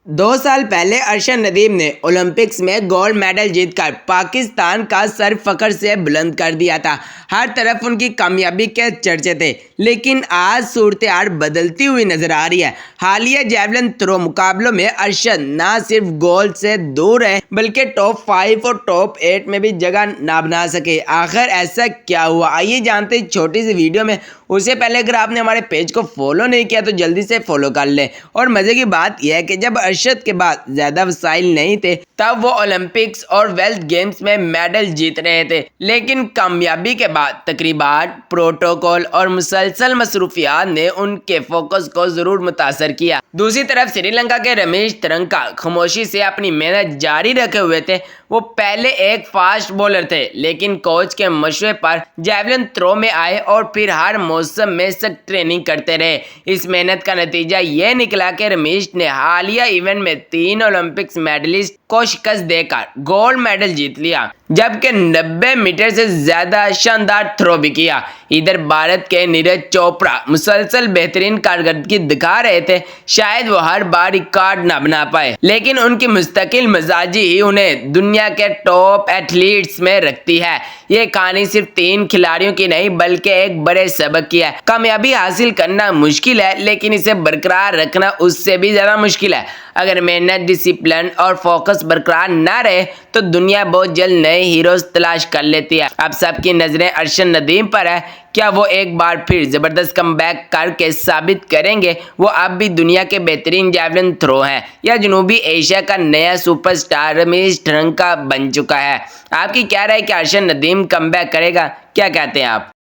2 سال پہلے ارشد ندیم نے اولمپکس میں گولڈ میڈل جیت کر پاکستان کا سر فخر سے بلند کر دیا تھا۔ ہر طرف ان کی کامیابی کے چرچے تھے، لیکن آج صورتحال بدلتی ہوئی نظر آ رہی ہے۔ حالیہ جیولن تھرو مقابلوں میں ارشد نہ صرف گولڈ سے دور رہے بلکہ ٹاپ 5 اور ٹاپ 8 میں بھی جگہ نہ بنا سکے۔ آخر ایسا کیا ہوا، آئیے جانتے ہیں چھوٹی سی ویڈیو میں۔ اس سے پہلے اگر آپ نے ہمارے پیج کو فالو نہیں کیا تو جلدی سے فالو کر لیں۔ اور مزے کی بات یہ ہے کہ جب ارشد کے بعد زیادہ وسائل نہیں تھے تب وہ اولمپکس اور ویلتھ گیمز میں میڈل جیت رہے تھے، لیکن کامیابی کے بعد تقریبات، پروٹوکول اور مسلسل مصروفیات نے ان کے فوکس کو ضرور متاثر کیا۔ دوسری طرف سری لنکا کے رمیش ترنگا خاموشی سے اپنی محنت جاری رکھے ہوئے تھے۔ وہ پہلے ایک فاسٹ بولر تھے، لیکن کوچ کے مشورے پر جیولن تھرو میں آئے اور پھر ہر موسم میں سخت ٹریننگ کرتے رہے۔ اس محنت کا نتیجہ یہ نکلا کہ رمیش نے حالیہ ایونٹ میں 3 اولمپکس میڈلسٹ کو شکست دے کر گولڈ میڈل جیت لیا، جبکہ 90 میٹر سے زیادہ شاندار تھرو بھی کیا۔ ادھر بھارت کے نیرج چوپڑا مسلسل بہترین کارکردگی دکھا رہے تھے۔ شاید وہ ہر بار ریکارڈ نہ بنا پائے، لیکن ان کی مستقل مزاجی ہی انہیں دنیا کے ٹاپ ایتھلیٹس میں رکھتی ہے۔ یہ کہانی صرف 3 کھلاڑیوں کی نہیں بلکہ ایک بڑے سبق کی ہے۔ کامیابی حاصل کرنا مشکل ہے، لیکن اسے برقرار رکھنا اس سے بھی زیادہ مشکل ہے۔ اگر محنت، ڈسپلن اور فوکس برقرار نہ رہے تو دنیا بہت جلد نئے ہیروز تلاش کر لیتی ہے۔ اب سب کی نظریں ارشد ندیم پر ہے۔ کیا وہ ایک بار پھر زبردست کم بیک کر کے ثابت کریں گے وہ اب بھی دنیا کے بہترین جیولن تھرو ہیں، یا جنوبی ایشیا کا نیا سپر سٹار رمیش ترنگا بن چکا ہے؟ آپ کی کیا رائے کہ ارشد ندیم کم بیک کرے گا؟ کیا کہتے ہیں آپ؟